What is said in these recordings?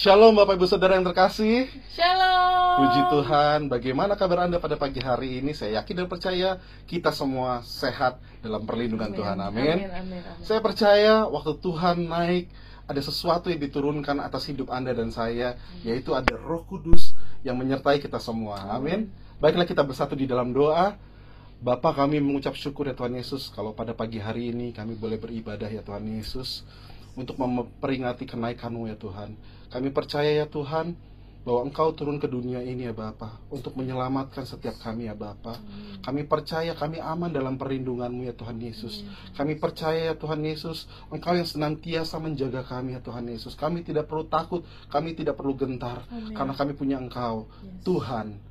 Shalom Bapak Ibu Saudara yang terkasih. Shalom. Puji Tuhan, bagaimana kabar Anda pada pagi hari ini? Saya yakin dan percaya kita semua sehat dalam perlindungan Tuhan. Amin. Saya percaya waktu Tuhan naik, ada sesuatu yang diturunkan atas hidup Anda dan saya, yaitu ada Roh Kudus yang menyertai kita semua. Amin. Baiklah, kita bersatu di dalam doa. Bapa, kami mengucap syukur ya Tuhan Yesus, kalau pada pagi hari ini kami boleh beribadah ya Tuhan Yesus, untuk memperingati kenaikan-Mu ya Tuhan. Kami percaya ya Tuhan, bahwa Engkau turun ke dunia ini ya Bapa, untuk menyelamatkan setiap kami ya Bapa. Kami percaya kami aman dalam perlindungan-Mu ya Tuhan Yesus. Kami percaya ya Tuhan Yesus, Engkau yang senantiasa menjaga kami ya Tuhan Yesus. Kami tidak perlu takut, kami tidak perlu gentar, karena kami punya Engkau, Tuhan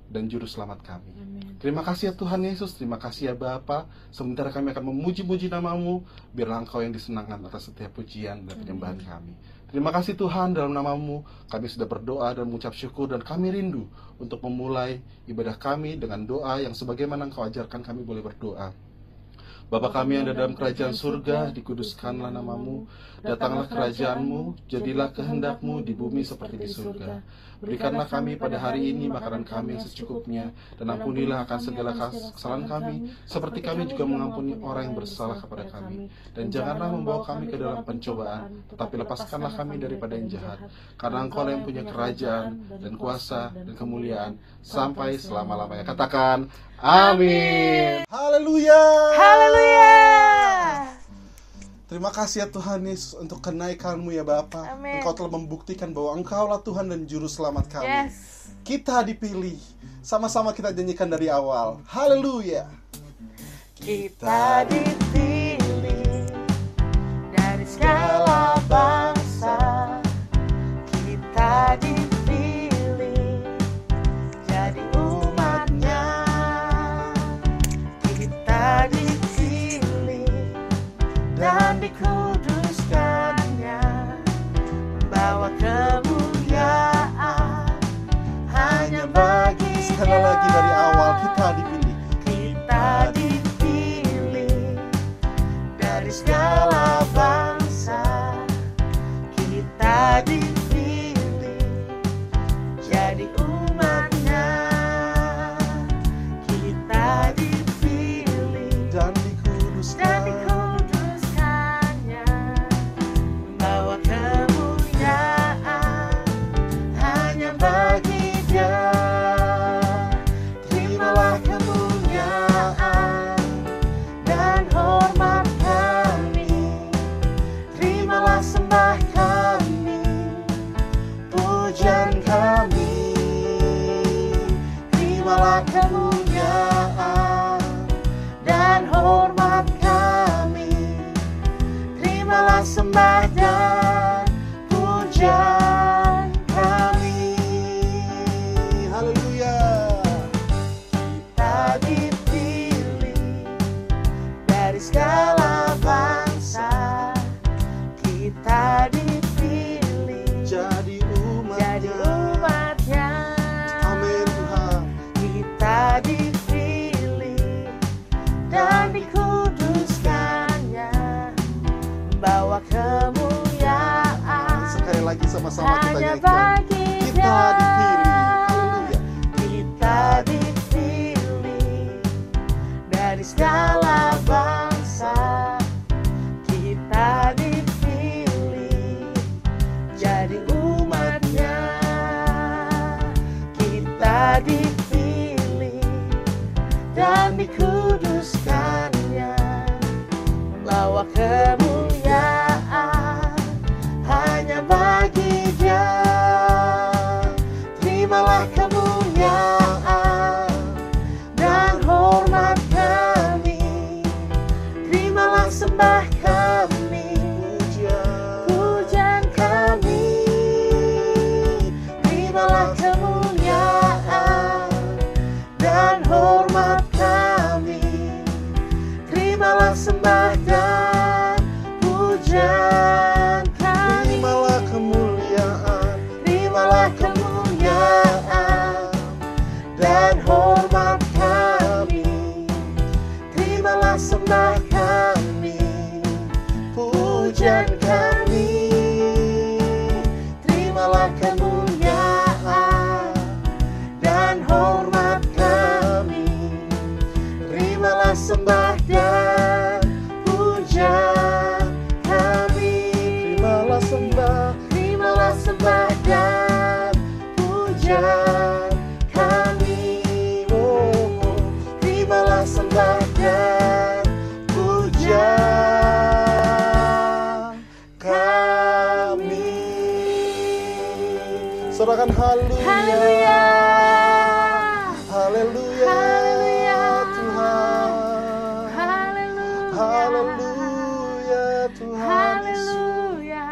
dan Juru Selamat kami. Terima kasih ya Tuhan Yesus, terima kasih ya Bapa. Sementara kami akan memuji-muji nama-Mu, biarlah Engkau yang disenangkan atas setiap pujian dan penyembahan kami. Terima kasih Tuhan, dalam nama-Mu kami sudah berdoa dan mengucap syukur, dan kami rindu untuk memulai ibadah kami dengan doa yang sebagaimana Engkau ajarkan kami boleh berdoa. Bapa kami yang ada dalam kerajaan surga, dikuduskanlah nama-Mu, datanglah kerajaan-Mu, jadilah kehendak-Mu di bumi seperti di surga. Berikanlah kami pada hari ini makanan kami yang secukupnya, dan ampunilah akan segala kesalahan kami, seperti kami juga mengampuni orang yang bersalah kepada kami. Dan janganlah membawa kami ke dalam pencobaan, tetapi lepaskanlah kami daripada yang jahat. Karena Engkau yang punya kerajaan, dan kuasa, dan kemuliaan, sampai selama-lamanya. Katakan, amin. Haleluya. Haleluya. Terima kasih ya Tuhan Yesus untuk kenaikan-Mu ya Bapa. Amin. Engkau telah membuktikan bahwa Engkaulah Tuhan dan Juru Selamat kami. Yes. Kita dipilih. Sama-sama kita nyanyikan dari awal. Haleluya. Kita dipilih dari segala bangsa. Kita dipilih jadi umat-Nya. Kita dipilih dan dikuduskannya, membawa kemuliaan hanya bagi Sekali lagi dari awal, kita dipilih. Kita dipilih dari segala bangsa. Kita dipilih jadi umat-Nya. Kita dipilih Dan dan dikuduskan. dikuduskannya, membawa kemuliaan hanya bagi Dia. Terimalah kemuliaan dan hormat kami, terimalah sembah kami, pujian kami. Terimalah kemuliaan dan hormat kami, terimalah sembah dan pujian kami. Haleluya. Kita dipilih dari segala bangsa. Kita dipilih Jadi jadi umat-Nya. umat-Nya. Amin Tuhan. Kita dipilih dan dikuduskannya, membawa kemuliaan Sekali lagi sama-sama kita hanya nyanyikan. bagi Kita Dia. dipilih. Haleluya. Kita dipilih dari segala bangsa. Kita dipilih jadi umat-Nya. Kita dipilih dan dikuduskannya, membawa kemuliaan hanya bagi Dia. Terimalah kemuliaan dan hormat kami, kemuliaan dan hormat kami. Terimalah sembah dan puja kami. Terimalah sembah dan puja kami. Terimalah sembah dan puja kami. Sorakan haleluya. Haleluya. Haleluya. Haleluya. Tuhan. Haleluya. Haleluya Tuhan Yesus. Haleluya.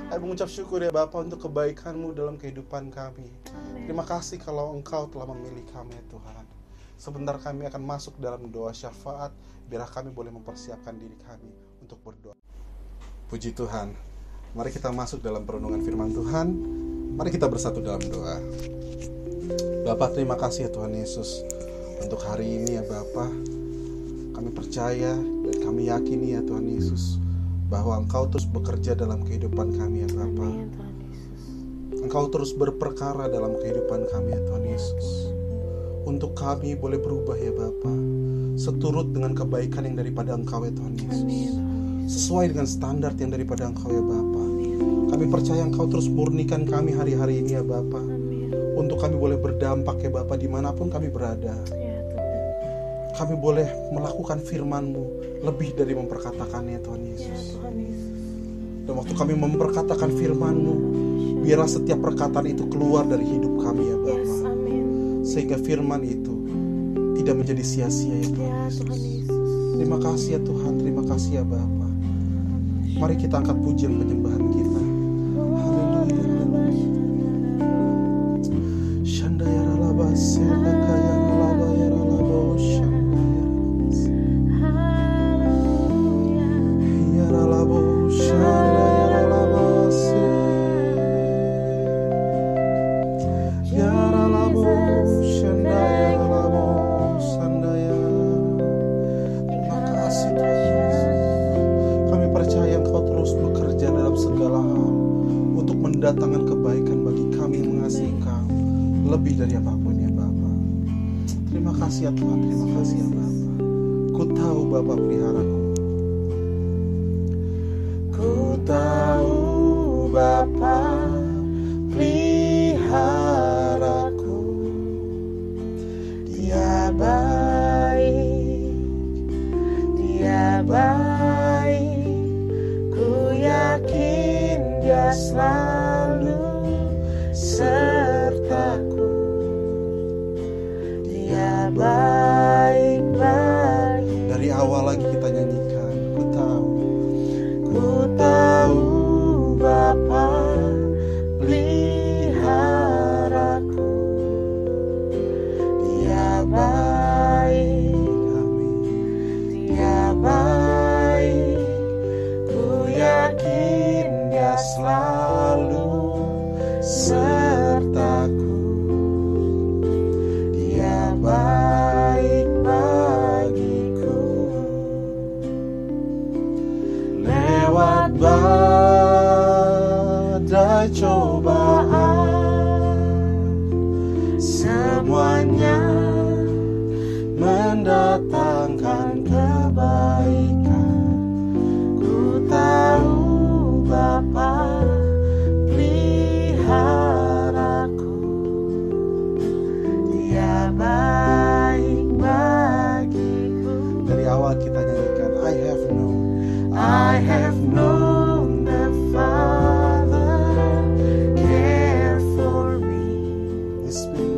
Saya mengucap syukur ya Bapa untuk kebaikan-Mu dalam kehidupan kami. Terima kasih kalau Engkau telah memilih kami ya Tuhan. Sebentar kami akan masuk dalam doa syafaat, biar kami boleh mempersiapkan diri kami untuk berdoa. Puji Tuhan. Mari kita masuk dalam perenungan firman Tuhan. Mari kita bersatu dalam doa. Bapa, terima kasih ya Tuhan Yesus untuk hari ini ya Bapa. Kami percaya dan kami yakini ya Tuhan Yesus bahwa Engkau terus bekerja dalam kehidupan kami ya Bapa. Engkau terus berperkara dalam kehidupan kami ya Tuhan Yesus. Untuk kami boleh berubah ya Bapa, seturut dengan kebaikan yang daripada Engkau ya Tuhan Yesus. Sesuai dengan standar yang daripada Engkau ya Bapa. Kami percaya Engkau terus murnikan kami hari-hari ini ya Bapa. Untuk kami boleh berdampak ya Bapa dimanapun kami berada. Kami boleh melakukan firman-Mu lebih dari memperkatakannya Tuhan Yesus. Dan waktu kami memperkatakan firman-Mu, biarlah setiap perkataan itu keluar dari hidup kami ya Bapa. Sehingga firman itu tidak menjadi sia-sia ya Tuhan Yesus. Terima kasih ya Tuhan, terima kasih ya Bapa. Mari kita angkat pujian penyembahan kita. Haleluya. Shandaya ralaba selakaya ralaba ya ralaba shandaya. Haleluya. Ya ralaba shandaya ralaba se. Ya ralaba shandaya ralaba sandaya. Terima kasih Tuhan Yesus. Kami percaya Engkau terus bekerja dalam segala hal untuk mendatangkan kebaikan bagi kami yang mengasihi Engkau lebih dari apapun ya Bapa. Terima kasih ya Tuhan, terima kasih ya Bapa. Ku tahu Bapa peliharaku. Ku tahu Bapa peliharaku. Dia baik, Dia baik. Ku yakin Dia selalu sertaku. Dia baik bagi. Dari awal lagi kita nyanyikan. Ku tahu Bapa peliharaku. Dia baik, Dia baik. Ku yakin Dia selalu sertaku. Dia baik bagiku. Lewat badai cobaan, semuanya mendatangkan kebaikan. Ku tahu Bapa peliharaku. Dia baik bagiku. Dari awal kita nyanyikan I have known the Father care for me. It's been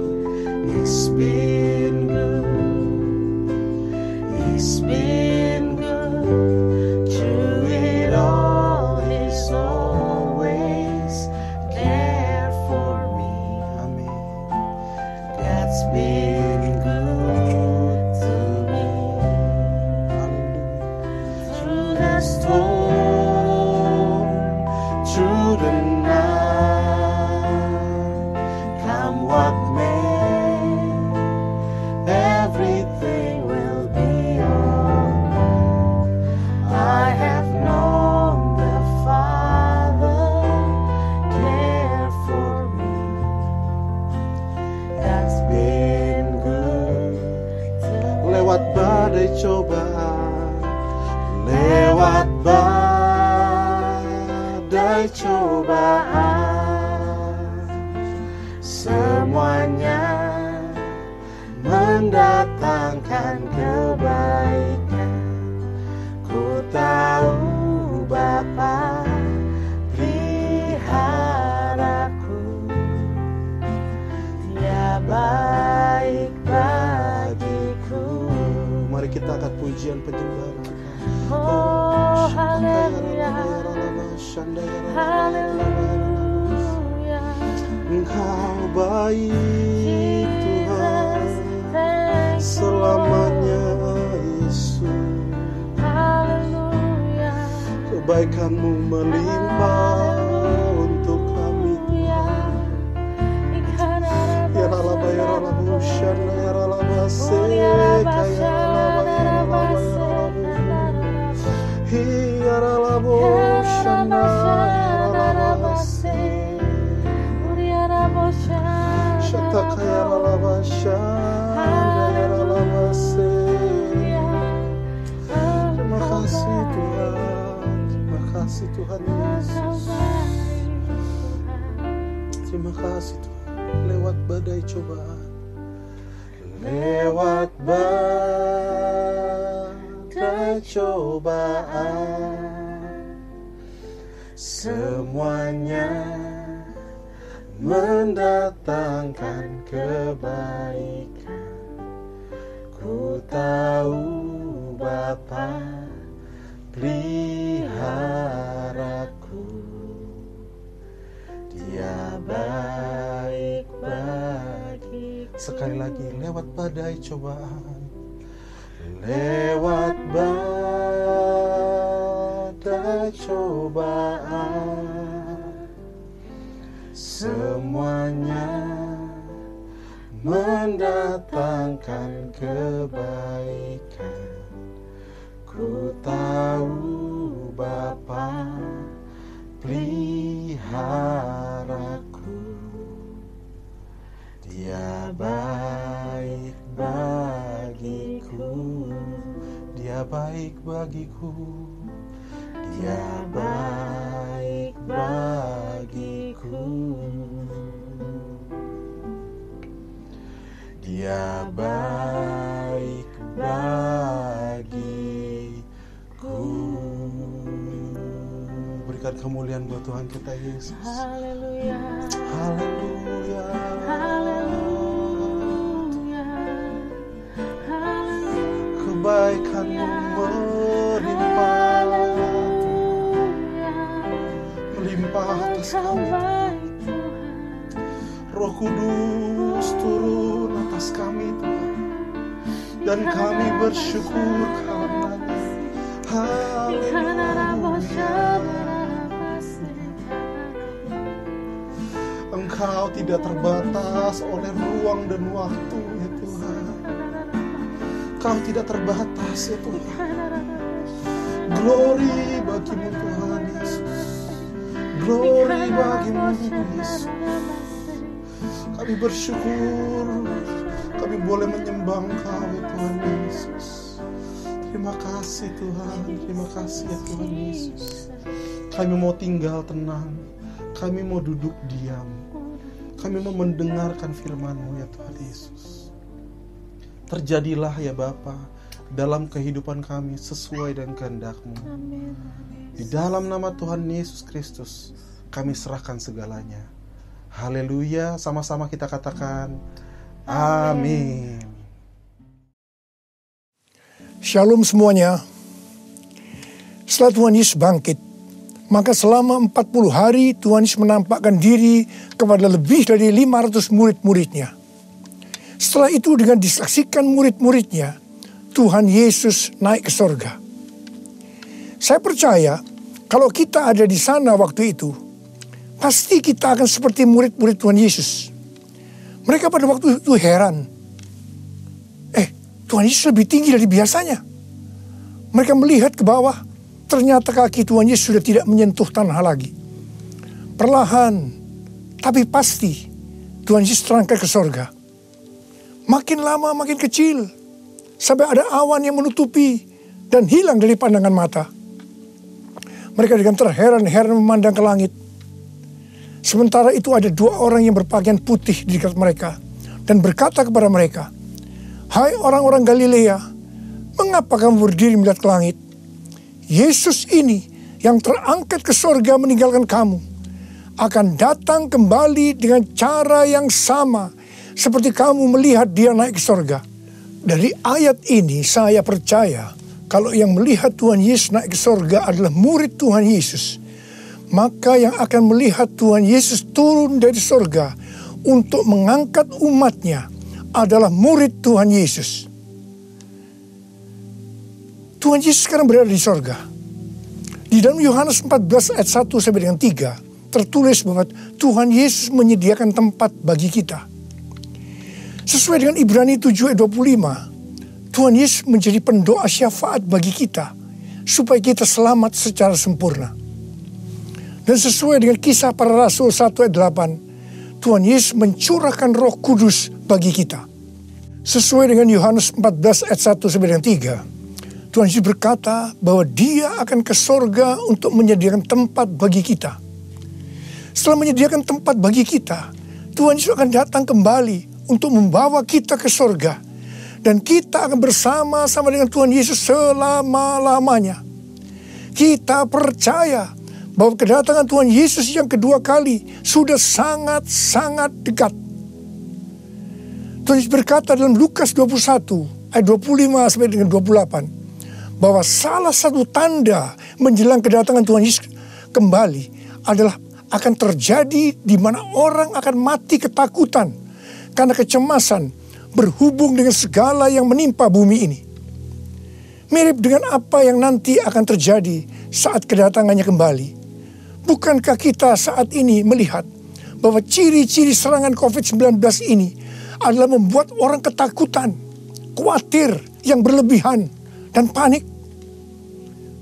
penjara. Oh, haleluya. Haleluya. Engkau baik Tuhan, selamanya Yesus. Haleluya. Kebaikan-Mu melimpah untuk kami Tuhan. Ya ralaba ya ralabu syana ya ralaba se kaya ralaba ya ralaba ya ralabu. Ya ralabu syana ya ralaba se. Syata kaya ralaba syana ya ralaba se. Terima kasih Tuhan. Terima kasih Tuhan Yesus. Terima kasih Tuhan. Lewat badai cobaan, lewat badai cobaan, semuanya mendatangkan kebaikan. Ku tahu Bapa peliharaku, Dia baik bagi. Sekali lagi, lewat badai cobaan, lewat badai cobaan, semuanya mendatangkan kebaikan. Ku tahu Bapa peliharaku, Dia baik bagiku, Dia baik bagiku, Dia baik bagiku, Dia baik bagiku. Berikan kemuliaan buat Tuhan kita Yesus. Haleluya. Haleluya. Haleluya. Haleluya. Kebaikan-Mu melimpah, melimpah atas kami. Roh Kudus turun atas kami Tuhan, dan kami bersyukur karenanya. Haleluya. Engkau tidak terbatas oleh ruang dan waktu ya Tuhan. Engkau tidak terbatas ya Tuhan. Glory bagimu Tuhan Yesus. Glory bagimu Yesus. Kami bersyukur kami boleh menyembah Engkau ya Tuhan Yesus. Terima kasih Tuhan. Terima kasih ya Tuhan Yesus. Kami mau tinggal tenang. Kami mau duduk diam. Kami mau mendengarkan firman-Mu ya Tuhan Yesus. Terjadilah ya Bapa dalam kehidupan kami sesuai dengan kehendak-Mu. Di dalam nama Tuhan Yesus Kristus kami serahkan segalanya. Haleluya. Sama-sama kita katakan amin. Shalom semuanya. Setelah Tuhan Yesus bangkit, maka selama 40 hari Tuhan Yesus menampakkan diri kepada lebih dari 500 murid-muridnya. Setelah itu dengan disaksikan murid-muridnya, Tuhan Yesus naik ke sorga. Saya percaya kalau kita ada di sana waktu itu, pasti kita akan seperti murid-murid Tuhan Yesus. Mereka pada waktu itu heran. Tuhan Yesus lebih tinggi dari biasanya. Mereka melihat ke bawah, ternyata kaki Tuhan Yesus sudah tidak menyentuh tanah lagi. Perlahan, tapi pasti, Tuhan Yesus terangkat ke sorga. Makin lama makin kecil, sampai ada awan yang menutupi dan hilang dari pandangan mata. Mereka dengan terheran-heran memandang ke langit. Sementara itu ada 2 orang yang berpakaian putih di dekat mereka dan berkata kepada mereka, "Hai orang-orang Galilea, mengapa kamu berdiri melihat ke langit? Yesus ini yang terangkat ke sorga meninggalkan kamu, akan datang kembali dengan cara yang sama seperti kamu melihat dia naik ke sorga." Dari ayat ini saya percaya Kalau yang melihat Tuhan Yesus naik ke sorga adalah murid Tuhan Yesus, maka yang akan melihat Tuhan Yesus turun dari sorga untuk mengangkat umatnya adalah murid Tuhan Yesus. Tuhan Yesus sekarang berada di sorga. Di dalam Yohanes 14 ayat 1 sampai dengan 3 tertulis bahwa Tuhan Yesus menyediakan tempat bagi kita. Sesuai dengan Ibrani 7 ayat 25, Tuhan Yesus menjadi pendoa syafaat bagi kita supaya kita selamat secara sempurna. Dan sesuai dengan Kisah Para Rasul 1 ayat 8, Tuhan Yesus mencurahkan Roh Kudus bagi kita. Sesuai dengan Yohanes 14 ayat 1 sampai dengan 3, Tuhan Yesus berkata bahwa Dia akan ke sorga untuk menyediakan tempat bagi kita. Setelah menyediakan tempat bagi kita, Tuhan Yesus akan datang kembali untuk membawa kita ke sorga. Dan kita akan bersama-sama dengan Tuhan Yesus selama-lamanya. Kita percaya bahwa kedatangan Tuhan Yesus yang kedua kali sudah sangat-sangat dekat. Tuhan Yesus berkata dalam Lukas 21 ayat 25 sampai dengan 28 bahwa salah satu tanda menjelang kedatangan Tuhan Yesus kembali adalah akan terjadi di mana orang akan mati ketakutan karena kecemasan berhubung dengan segala yang menimpa bumi ini. Mirip dengan apa yang nanti akan terjadi saat kedatangannya kembali. Bukankah kita saat ini melihat bahwa ciri-ciri serangan COVID-19 ini adalah membuat orang ketakutan, khawatir, yang berlebihan, dan panik?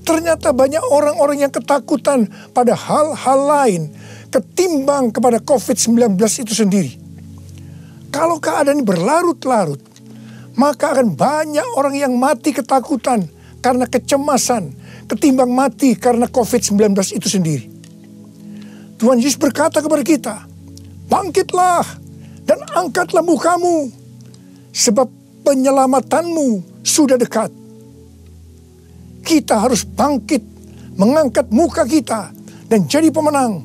Ternyata banyak orang-orang yang ketakutan pada hal-hal lain ketimbang kepada COVID-19 itu sendiri. Kalau keadaan ini berlarut-larut, maka akan banyak orang yang mati ketakutan karena kecemasan ketimbang mati karena COVID-19 itu sendiri. Tuhan Yesus berkata kepada kita, bangkitlah dan angkatlah mukamu, sebab penyelamatanmu sudah dekat. Kita harus bangkit, mengangkat muka kita dan jadi pemenang,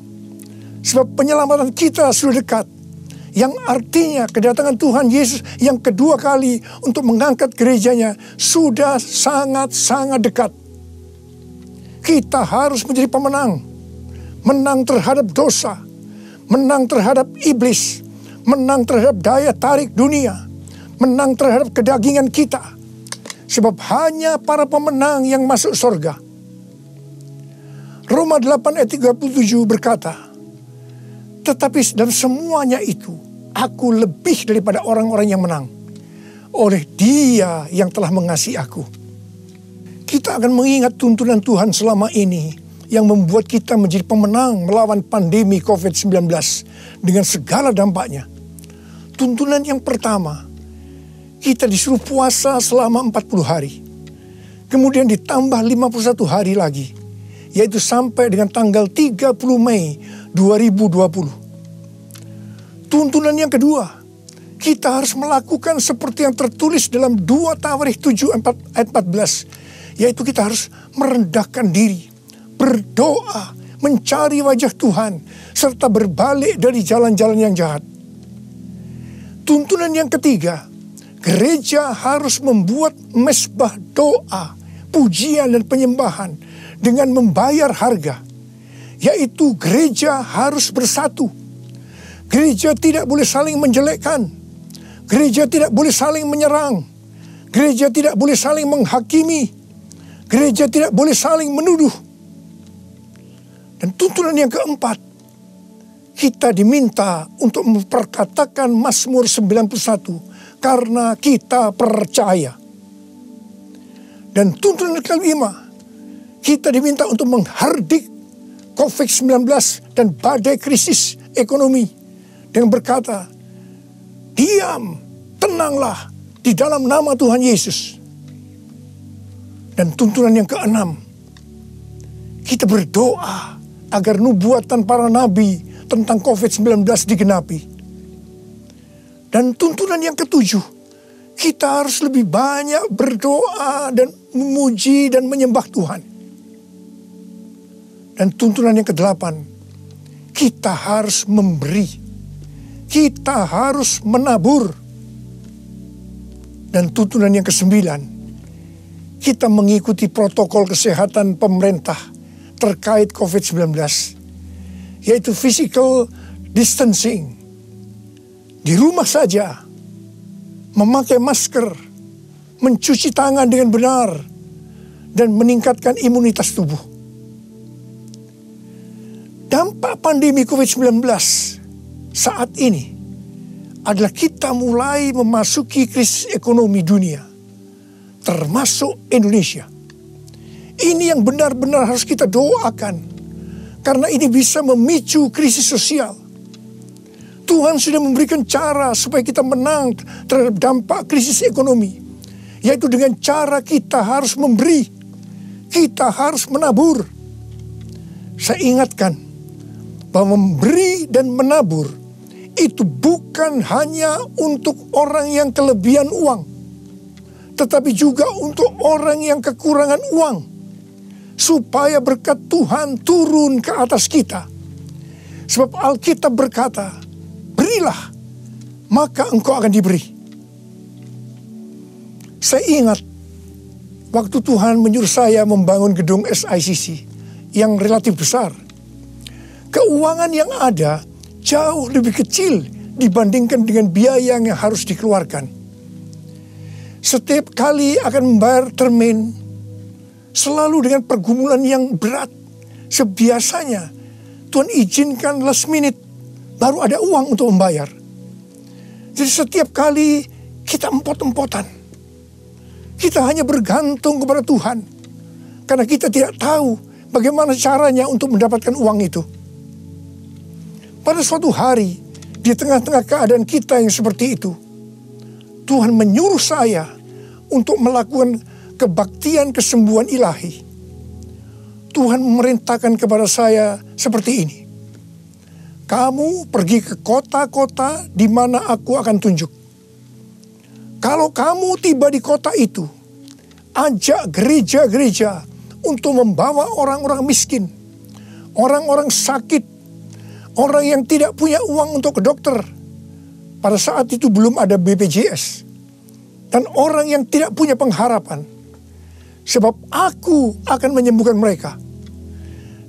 sebab penyelamatan kita sudah dekat. Yang artinya kedatangan Tuhan Yesus yang kedua kali untuk mengangkat gerejanya sudah sangat-sangat dekat. Kita harus menjadi pemenang. Menang terhadap dosa, menang terhadap iblis, menang terhadap daya tarik dunia, menang terhadap kedagingan kita. Sebab hanya para pemenang yang masuk surga. Roma 8 ayat 37 berkata, tetapi dalam semuanya itu, aku lebih daripada orang-orang yang menang. Oleh Dia yang telah mengasihi aku. Kita akan mengingat tuntunan Tuhan selama ini yang membuat kita menjadi pemenang melawan pandemi COVID-19 dengan segala dampaknya. Tuntunan yang pertama, kita disuruh puasa selama 40 hari. Kemudian ditambah 51 hari lagi, yaitu sampai dengan tanggal 30 Mei 2020. Tuntunan yang kedua, kita harus melakukan seperti yang tertulis dalam 2 Tawarikh 7 ayat 14, yaitu kita harus merendahkan diri, berdoa, mencari wajah Tuhan, serta berbalik dari jalan-jalan yang jahat. Tuntunan yang ketiga, gereja harus membuat mezbah doa, pujian dan penyembahan dengan membayar harga, yaitu gereja harus bersatu. Gereja tidak boleh saling menjelekkan. Gereja tidak boleh saling menyerang. Gereja tidak boleh saling menghakimi. Gereja tidak boleh saling menuduh. Dan tuntunan yang keempat, kita diminta untuk memperkatakan Mazmur 91 karena kita percaya. Dan tuntunan yang kelima, kita diminta untuk menghardik COVID-19 dan badai krisis ekonomi dengan berkata, diam, tenanglah di dalam nama Tuhan Yesus. Dan tuntunan yang keenam, kita berdoa agar nubuatan para nabi tentang COVID-19 digenapi. Dan tuntunan yang ketujuh, kita harus lebih banyak berdoa dan memuji dan menyembah Tuhan. Dan tuntunan yang kedelapan, kita harus memberi. Kita harus menabur. Dan tuntunan yang kesembilan, kita mengikuti protokol kesehatan pemerintah terkait COVID-19, yaitu physical distancing. Di rumah saja, memakai masker, mencuci tangan dengan benar, dan meningkatkan imunitas tubuh. Dampak pandemi COVID-19 saat ini adalah kita mulai memasuki krisis ekonomi dunia, termasuk Indonesia. Ini yang benar-benar harus kita doakan, karena ini bisa memicu krisis sosial. Tuhan sudah memberikan cara supaya kita menang terhadap dampak krisis ekonomi, yaitu dengan cara kita harus memberi, kita harus menabur. Saya ingatkan bahwa memberi dan menabur itu bukan hanya untuk orang yang kelebihan uang, tetapi juga untuk orang yang kekurangan uang, supaya berkat Tuhan turun ke atas kita. Sebab Alkitab berkata, berilah, maka engkau akan diberi. Saya ingat waktu Tuhan menyuruh saya membangun gedung SICC yang relatif besar. Keuangan yang ada jauh lebih kecil dibandingkan dengan biaya yang harus dikeluarkan. Setiap kali akan membayar termin, selalu dengan pergumulan yang berat. Sebiasanya Tuhan izinkan last minute, baru ada uang untuk membayar. Jadi setiap kali kita empot-empotan, kita hanya bergantung kepada Tuhan, karena kita tidak tahu bagaimana caranya untuk mendapatkan uang itu. Pada suatu hari, di tengah-tengah keadaan kita yang seperti itu, Tuhan menyuruh saya untuk melakukan kebaktian kesembuhan ilahi. Tuhan memerintahkan kepada saya seperti ini. Kamu pergi ke kota-kota di mana aku akan tunjuk. Kalau kamu tiba di kota itu, ajak gereja-gereja untuk membawa orang-orang miskin, orang-orang sakit, orang yang tidak punya uang untuk ke dokter. Pada saat itu belum ada BPJS. Dan orang yang tidak punya pengharapan. Sebab aku akan menyembuhkan mereka.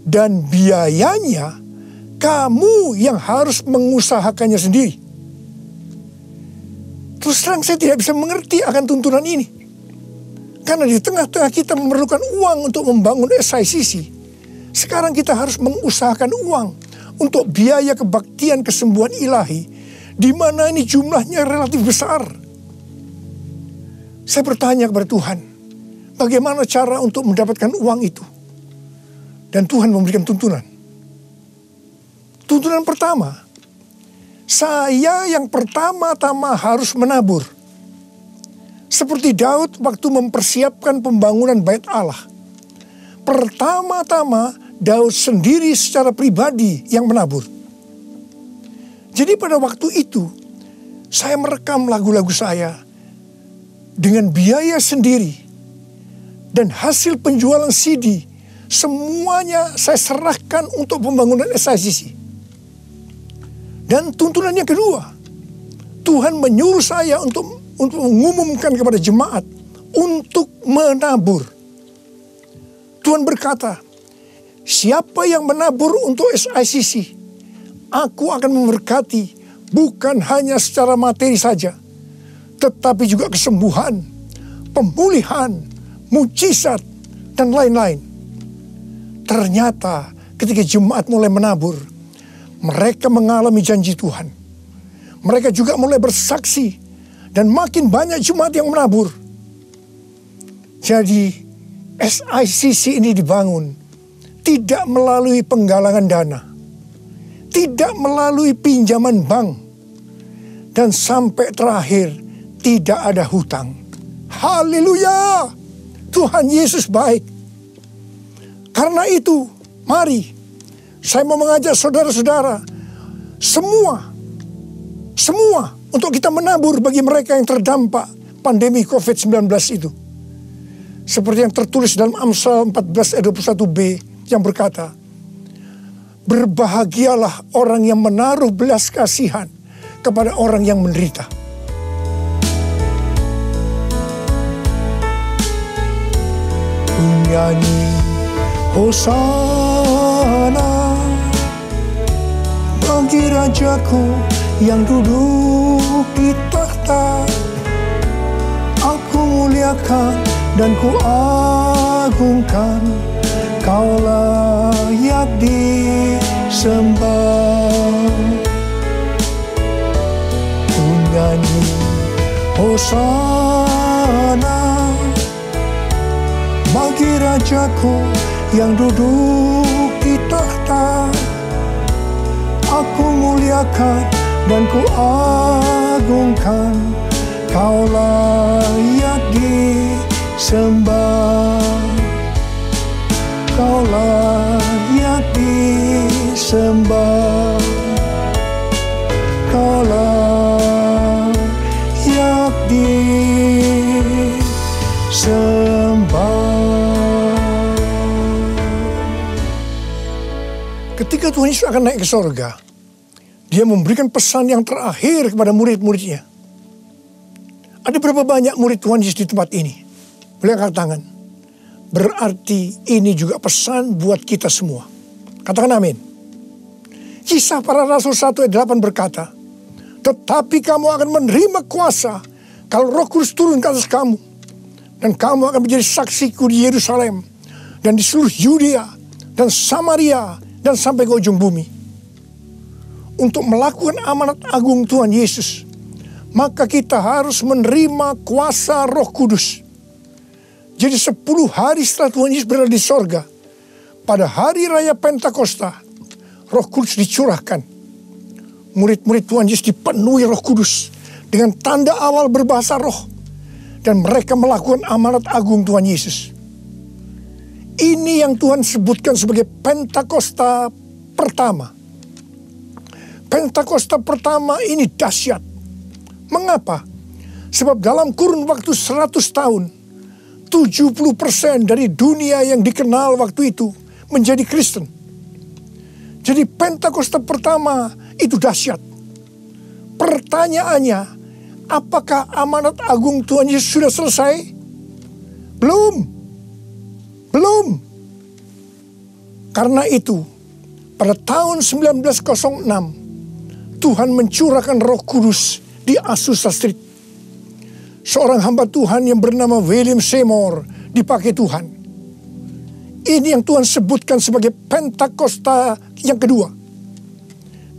Dan biayanya kamu yang harus mengusahakannya sendiri. Terus terang saya tidak bisa mengerti akan tuntunan ini. Karena di tengah-tengah kita memerlukan uang untuk membangun SICC. Sekarang kita harus mengusahakan uang untuk biaya kebaktian kesembuhan ilahi, di mana ini jumlahnya relatif besar. Saya bertanya kepada Tuhan, bagaimana cara untuk mendapatkan uang itu? Dan Tuhan memberikan tuntunan. Tuntunan pertama, saya yang pertama-tama harus menabur. Seperti Daud waktu mempersiapkan pembangunan Bait Allah. Pertama-tama Daud sendiri secara pribadi yang menabur. Jadi pada waktu itu, saya merekam lagu-lagu saya dengan biaya sendiri. Dan hasil penjualan CD, semuanya saya serahkan untuk pembangunan SICC. Dan tuntunan yang kedua, Tuhan menyuruh saya untuk mengumumkan kepada jemaat untuk menabur. Tuhan berkata, siapa yang menabur untuk SICC, aku akan memberkati bukan hanya secara materi saja, tetapi juga kesembuhan, pemulihan, mujizat, dan lain-lain. Ternyata ketika jemaat mulai menabur, mereka mengalami janji Tuhan. Mereka juga mulai bersaksi, dan makin banyak jemaat yang menabur. Jadi SICC ini dibangun tidak melalui penggalangan dana, tidak melalui pinjaman bank, dan sampai terakhir tidak ada hutang. Haleluya! Tuhan Yesus baik. Karena itu, mari saya mau mengajak saudara-saudara semua untuk kita menabur bagi mereka yang terdampak pandemi COVID-19 itu. Seperti yang tertulis dalam Amsal 14 ayat 21b yang berkata, berbahagialah orang yang menaruh belas kasihan kepada orang yang menderita. Ku nyanyi Hosana bagi Rajaku yang duduk di tahta. Aku muliakan dan ku agungkan, Kau layak disembah. Ku nyanyi Hosana bagi Rajaku yang duduk di tahta. Aku muliakan dan ku agungkan, Kau layak disembah. Kau layak disembah. Kau layak disembah. Ketika Tuhan Yesus akan naik ke sorga, Dia memberikan pesan yang terakhir kepada murid-muridnya. Ada berapa banyak murid Tuhan Yesus di tempat ini? Boleh angkat tangan. Berarti ini juga pesan buat kita semua. Katakan amin. Kisah Para Rasul 1 ayat 8 berkata, tetapi kamu akan menerima kuasa kalau Roh Kudus turun ke atas kamu. Dan kamu akan menjadi saksiku di Yerusalem dan di seluruh Yudea dan Samaria dan sampai ke ujung bumi. Untuk melakukan amanat agung Tuhan Yesus, maka kita harus menerima kuasa Roh Kudus. Jadi 10 hari setelah Tuhan Yesus berada di sorga, pada hari raya Pentakosta, Roh Kudus dicurahkan. Murid-murid Tuhan Yesus dipenuhi Roh Kudus dengan tanda awal berbahasa roh. Dan mereka melakukan amanat agung Tuhan Yesus. Ini yang Tuhan sebutkan sebagai Pentakosta pertama. Pentakosta pertama ini dahsyat. Mengapa? Sebab dalam kurun waktu 100 tahun, 70% dari dunia yang dikenal waktu itu menjadi Kristen. Jadi Pentakosta pertama itu dahsyat. Pertanyaannya, apakah amanat agung Tuhan Yesus sudah selesai? Belum. Karena itu, pada tahun 1906, Tuhan mencurahkan Roh Kudus di Azusa Street. Seorang hamba Tuhan yang bernama William Seymour dipakai Tuhan. Ini yang Tuhan sebutkan sebagai Pentakosta yang kedua.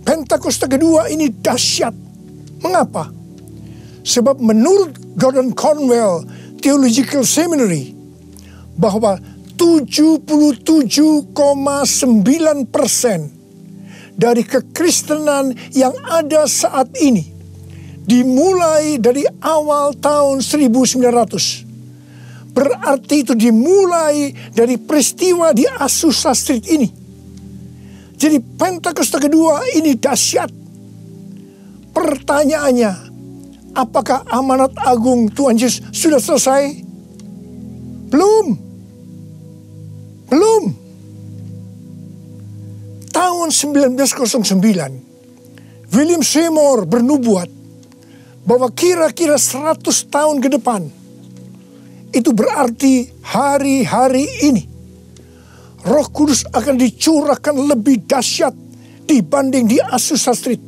Pentakosta kedua ini dahsyat. Mengapa? Sebab menurut Gordon Conwell Theological Seminary, bahwa 77,9% dari kekristenan yang ada saat ini dimulai dari awal tahun 1900. Berarti itu dimulai dari peristiwa di Azusa Street ini. Jadi Pentakosta kedua ini dahsyat. Pertanyaannya, apakah amanat agung Tuhan Yesus sudah selesai? Belum. Tahun 1909, William Seymour bernubuat bahwa kira-kira 100 tahun ke depan, itu berarti hari-hari ini, Roh Kudus akan dicurahkan lebih dahsyat dibanding di Azusa Street.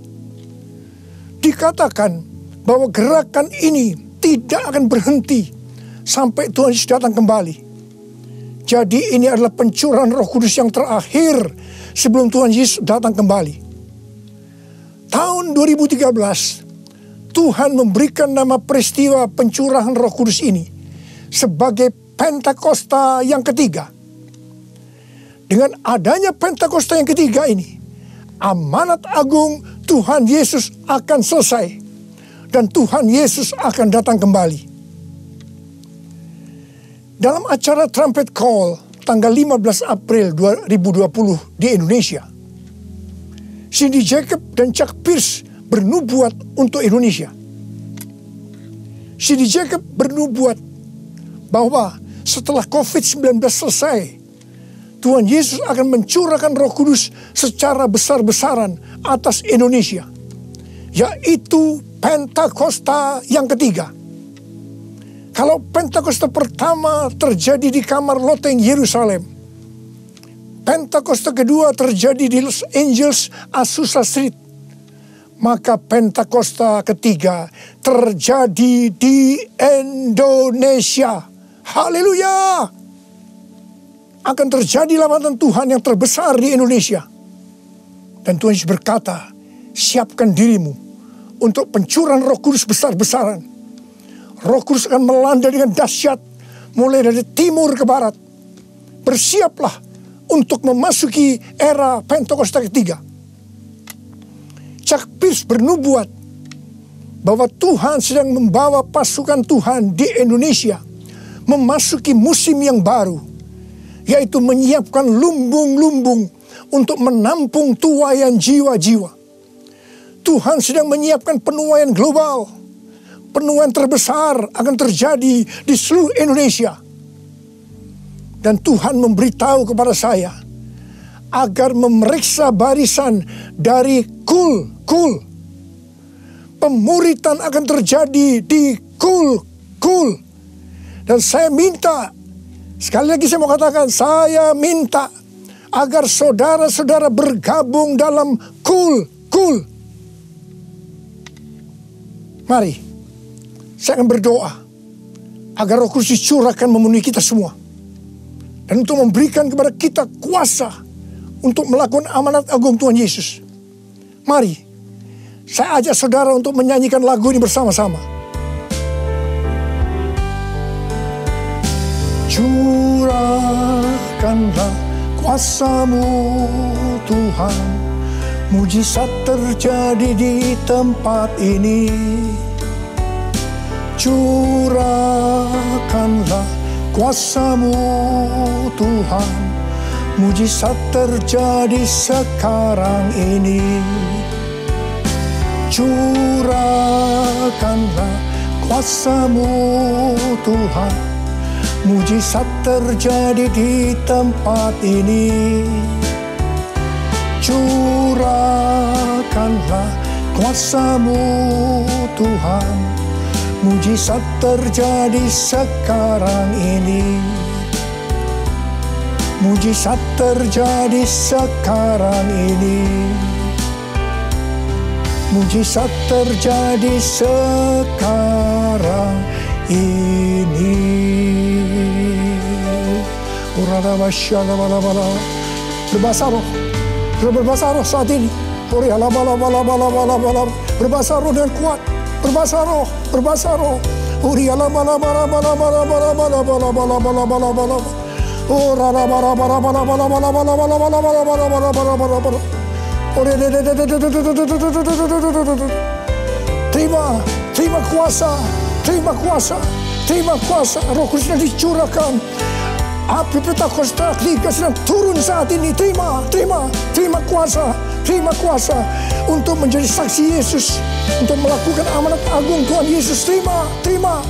Dikatakan bahwa gerakan ini tidak akan berhenti sampai Tuhan Yesus datang kembali. Jadi ini adalah pencurahan Roh Kudus yang terakhir sebelum Tuhan Yesus datang kembali. Tahun 2013, Tuhan memberikan nama peristiwa pencurahan Roh Kudus ini sebagai Pentakosta yang ketiga. Dengan adanya Pentakosta yang ketiga ini, amanat agung Tuhan Yesus akan selesai dan Tuhan Yesus akan datang kembali. Dalam acara Trumpet Call tanggal 15 April 2020 di Indonesia, Cindy Jacob dan Chuck Pierce bernubuat untuk Indonesia. Cindy Jacob bernubuat bahwa setelah COVID-19 selesai, Tuhan Yesus akan mencurahkan Roh Kudus secara besar-besaran atas Indonesia, yaitu Pentakosta yang ketiga. Kalau Pentakosta pertama terjadi di kamar loteng Yerusalem, Pentakosta kedua terjadi di Los Angeles, Azusa Street, maka Pentakosta ketiga terjadi di Indonesia. Haleluya! Akan terjadi lambatan Tuhan yang terbesar di Indonesia. Dan Tuhan Yesus berkata, siapkan dirimu untuk pencurahan Roh Kudus besar-besaran. Roh Kudus akan melanda dengan dahsyat mulai dari timur ke barat. Bersiaplah untuk memasuki era Pentakosta ketiga. Chuck Pierce bernubuat bahwa Tuhan sedang membawa pasukan Tuhan di Indonesia memasuki musim yang baru, yaitu menyiapkan lumbung-lumbung untuk menampung tuaian jiwa-jiwa. Tuhan sedang menyiapkan penuaian global. Penuaian terbesar akan terjadi di seluruh Indonesia. Dan Tuhan memberitahu kepada saya agar memeriksa barisan dari kul. Pemuritan akan terjadi di kul. Dan saya minta, sekali lagi saya mau katakan, saya minta agar saudara-saudara bergabung dalam kul. Mari, saya akan berdoa agar Roh Kudus dicurahkan memenuhi kita semua. Dan untuk memberikan kepada kita kuasa untuk melakukan amanat agung Tuhan Yesus. Mari, saya ajak saudara untuk menyanyikan lagu ini bersama-sama. Curahkanlah kuasa-Mu Tuhan, mujizat terjadi di tempat ini. Curahkanlah kuasa-Mu Tuhan, mujizat terjadi sekarang ini. Curahkanlah kuasa-Mu Tuhan, mujizat terjadi di tempat ini. Curahkanlah kuasa-Mu Tuhan, mujizat terjadi sekarang ini. Mujizat terjadi sekarang ini. Mujizat terjadi sekarang ini. Berbahasa roh. Berbahasa roh saat ini. Berbahasa roh dengan kuat. Berbahasa roh. Berbahasa roh. Terima kuasa. Roh Kudus sedang dicurahkan. Api Pentakosta ketiga sedang turun saat ini. Terima kuasa untuk menjadi saksi Yesus, untuk melakukan amanat agung Tuhan Yesus. Terima.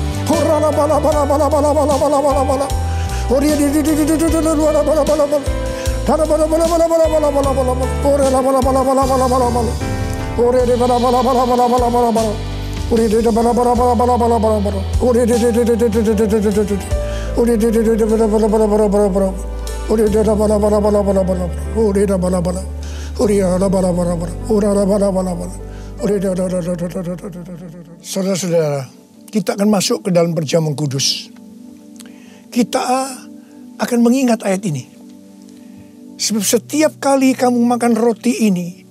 Saudara-saudara, kita akan masuk ke dalam perjamuan kudus. Kita akan mengingat ayat ini. Sebab setiap kali kamu makan roti ini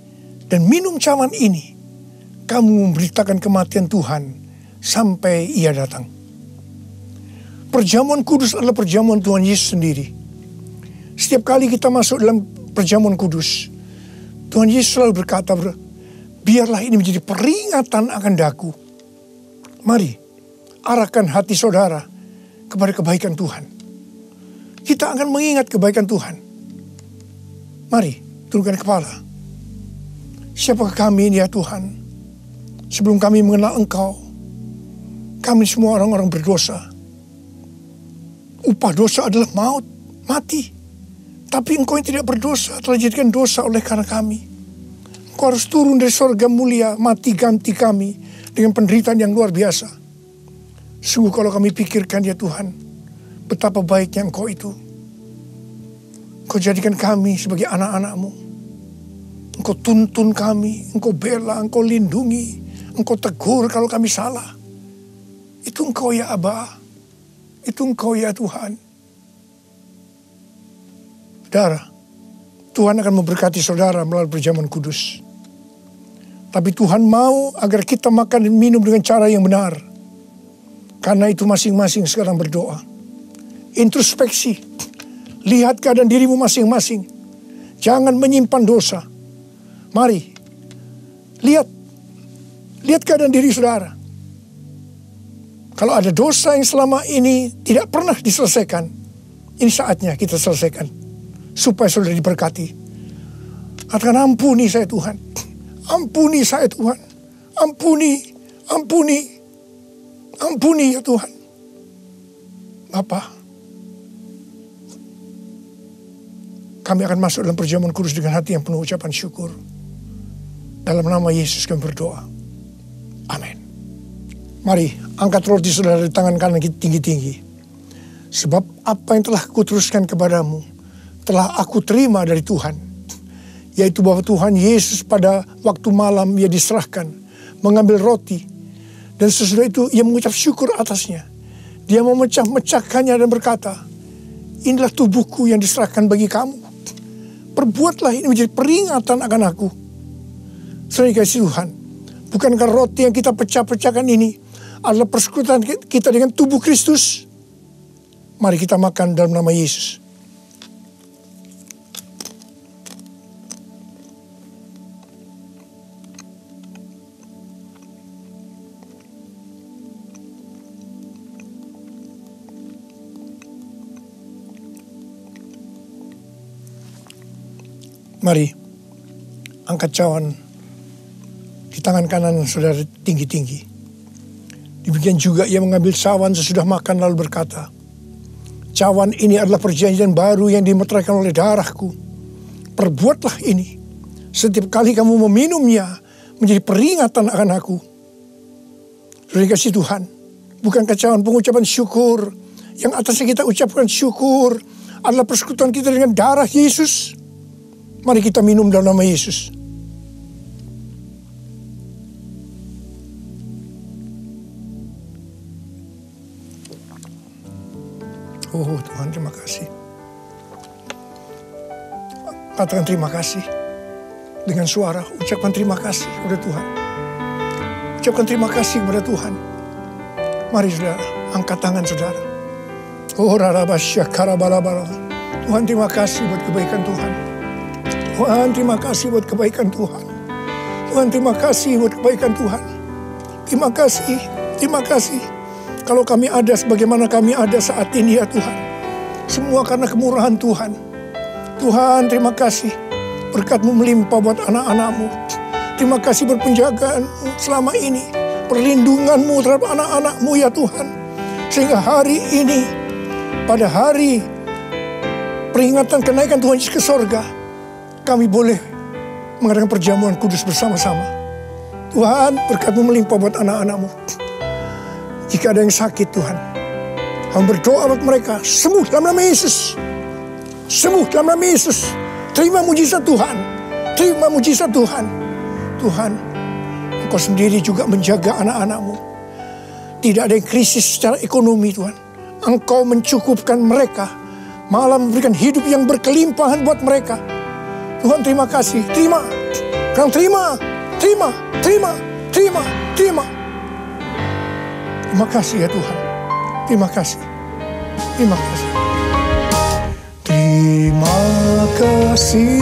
dan minum cawan ini, kamu memberitakan kematian Tuhan sampai Ia datang. Perjamuan kudus adalah perjamuan Tuhan Yesus sendiri. Setiap kali kita masuk dalam perjamuan kudus, Tuhan Yesus selalu berkata, biarlah ini menjadi peringatan akan daku. Mari, arahkan hati saudara kepada kebaikan Tuhan. Kita akan mengingat kebaikan Tuhan. Mari, turunkan kepala. Siapakah kami ini ya Tuhan? Sebelum kami mengenal Engkau, kami semua orang-orang berdosa. Upah dosa adalah maut, mati. Tapi Engkau yang tidak berdosa telah dijadikan dosa oleh karena kami. Engkau harus turun dari surga mulia, mati ganti kami dengan penderitaan yang luar biasa. Sungguh kalau kami pikirkan ya Tuhan, betapa baiknya Engkau itu. Engkau jadikan kami sebagai anak-anak-Mu. Engkau tuntun kami, Engkau bela, Engkau lindungi, Engkau tegur kalau kami salah. Itu Engkau ya Aba, itu Engkau ya Tuhan. Saudara, Tuhan akan memberkati saudara melalui perjamuan kudus. Tapi Tuhan mau agar kita makan dan minum dengan cara yang benar. Karena itu masing-masing sekarang berdoa. Introspeksi. Lihat keadaan dirimu masing-masing. Jangan menyimpan dosa. Mari. Lihat keadaan diri saudara. Kalau ada dosa yang selama ini tidak pernah diselesaikan, ini saatnya kita selesaikan. Supaya saudara diberkati. Katakan, ampuni saya Tuhan. Ampuni saya Tuhan. Ampuni ya Tuhan. Bapa, kami akan masuk dalam perjamuan kudus dengan hati yang penuh ucapan syukur. Dalam nama Yesus kami berdoa. Amin. Mari angkat roti saudara di tangan kanan kita tinggi-tinggi. Sebab apa yang telah kuteruskan kepadamu telah aku terima dari Tuhan. Yaitu bahwa Tuhan Yesus pada waktu malam ia diserahkan, mengambil roti. Dan sesudah itu ia mengucap syukur atasnya. Dia memecah-mecahkannya dan berkata, inilah tubuhku yang diserahkan bagi kamu. Perbuatlah ini menjadi peringatan akan aku. Saudara kasih Tuhan, bukankah roti yang kita pecah-pecahkan ini adalah persekutuan kita dengan tubuh Kristus? Mari kita makan dalam nama Yesus. Mari, angkat cawan di tangan kanan saudara tinggi-tinggi. Demikian juga ia mengambil cawan sesudah makan lalu berkata, cawan ini adalah perjanjian baru yang dimeteraikan oleh darahku. Perbuatlah ini setiap kali kamu meminumnya menjadi peringatan akan aku. Saudara kasih Tuhan, bukankah cawan pengucapan syukur yang atasnya kita ucapkan syukur adalah persekutuan kita dengan darah Yesus? Mari kita minum dalam nama Yesus. Oh Tuhan, terima kasih. Katakan terima kasih. Dengan suara, ucapkan terima kasih kepada Tuhan. Ucapkan terima kasih kepada Tuhan. Mari saudara, angkat tangan saudara. Oh rarabasya karabalabala. Tuhan terima kasih buat kebaikan Tuhan. Tuhan terima kasih buat kebaikan Tuhan. Tuhan terima kasih buat kebaikan Tuhan. Terima kasih. Kalau kami ada sebagaimana kami ada saat ini ya Tuhan. Semua karena kemurahan Tuhan. Tuhan terima kasih. Berkat-Mu melimpah buat anak-anak-Mu. Terima kasih buat penjagaan-Mu selama ini. Perlindungan-Mu terhadap anak-anak-Mu ya Tuhan. Sehingga hari ini, pada hari peringatan kenaikan Tuhan Yesus ke sorga, kami boleh mengadakan perjamuan kudus bersama-sama. Tuhan, berkat-Mu melimpah buat anak-anak-Mu. Jika ada yang sakit Tuhan, kami berdoa buat mereka, sembuh dalam nama Yesus. Sembuh dalam nama Yesus. Terima mujizat Tuhan. Terima mujizat Tuhan. Tuhan, Engkau sendiri juga menjaga anak-anak-Mu. Tidak ada yang krisis secara ekonomi Tuhan. Engkau mencukupkan mereka. Malah memberikan hidup yang berkelimpahan buat mereka. Tuhan terima kasih, terima. Terima kasih ya Tuhan. Terima kasih. Terima kasih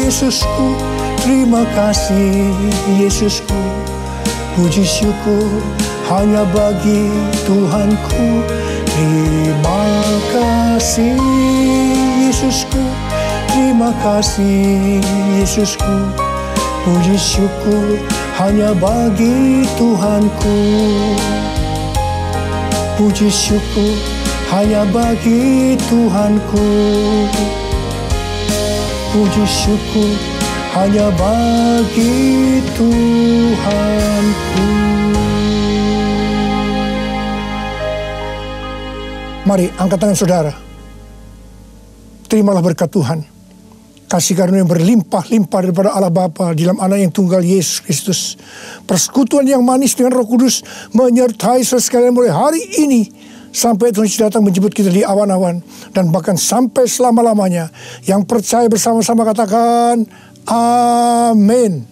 Yesusku. Terima kasih Yesusku. Puji syukur hanya bagi Tuhanku. Terima kasih Yesusku. Terima kasih Yesusku. Puji syukur hanya bagi Tuhanku. Puji syukur hanya bagi Tuhanku. Puji syukur hanya bagi Tuhanku. Mari angkat tangan saudara. Terimalah berkat Tuhan. Kasih karunia yang berlimpah-limpah daripada Allah Bapa di dalam anak yang tunggal Yesus Kristus. Persekutuan yang manis dengan Roh Kudus menyertai saudara sekalian mulai hari ini sampai Tuhan Yesus datang menjemput kita di awan-awan, dan bahkan sampai selama-lamanya. Yang percaya bersama-sama katakan amin.